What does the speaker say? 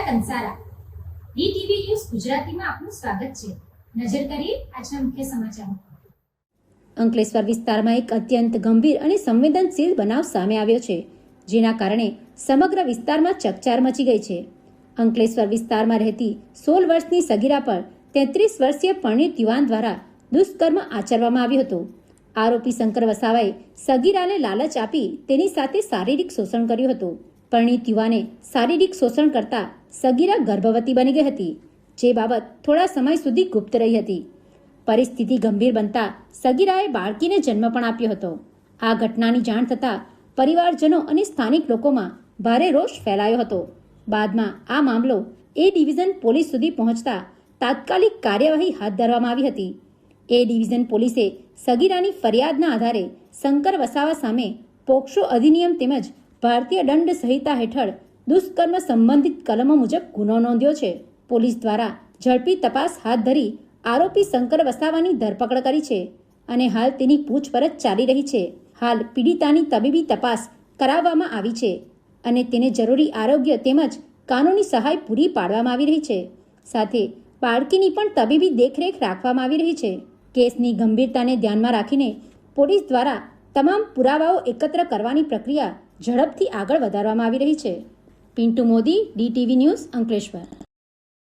Kansara DTV news ગુજરાતીમાં આપનું સ્વાગત છે। નજર કરીએ આજના મુખ્ય સમાચારો। અંકલેશ્વર વિસ્તારમાં એક અત્યંત ગંભીર અને સંવેદનશીલ બનાવ સામે આવ્યો છે, જેના કારણે સમગ્ર વિસ્તારમાં ચકચાર મચી ગઈ છે। અંકલેશ્વર વિસ્તારમાં રહેતી 16 વર્ષની સગીરા પર 33 વર્ષીય પરણિત યુવાન દ્વારા દુષ્કર્મ આચરવામાં આવ્યું હતું। આરોપી શંકર વસાવાએ સગીરાને લાલચ આપી તેની સાથે શારીરિક શોષણ કર્યું હતું। પરણિત યુવાને શારીરિક શોષણ કરતા સગીરા ગર્ભવતી બની ગઈ હતી, જે બાબત થોડા સમય સુધી ગુપ્ત રહી હતી। પરિસ્થિતિ ગંભીર બનતા સગીરાએ બાળકીને જન્મ પણ આપ્યો હતો। આ ઘટનાની જાણ થતાં પરિવારજનો અને સ્થાનિક લોકોમાં ભારે રોષ ફેલાયો હતો। બાદમાં આ મામલો એ ડિવિઝન પોલીસ સુધી પહોંચતા તાત્કાલિક કાર્યવાહી હાથ ધરવામાં આવી હતી। એ ડિવિઝન પોલીસે સગીરાની ફરિયાદના આધારે શંકર વસાવા સામે પોક્સો અધિનિયમ તેમજ ભારતીય દંડ સંહિતા હેઠળ દુષ્કર્મ સંબંધિત કલમો મુજબ ગુનો નોંધ્યો છે। પોલીસ દ્વારા ઝડપી તપાસ હાથ ધરી આરોપી શંકર વસાવાની ધરપકડ કરી છે અને હાલ તેની પૂછપરછ ચાલી રહી છે। હાલ પીડિતાની તબીબી તપાસ કરાવવામાં આવી છે અને તેને જરૂરી આરોગ્ય તેમજ કાનૂની સહાય પૂરી પાડવામાં આવી રહી છે। સાથે બાળકીની પણ તબીબી દેખરેખ રાખવામાં આવી રહી છે। કેસની ગંભીરતાને ધ્યાનમાં રાખીને પોલીસ દ્વારા તમામ પુરાવાઓ એકત્ર કરવાની પ્રક્રિયા ઝડપથી આગળ વધારવામાં આવી રહી છે। Pintu Modi, DTV news, Ankleshwar.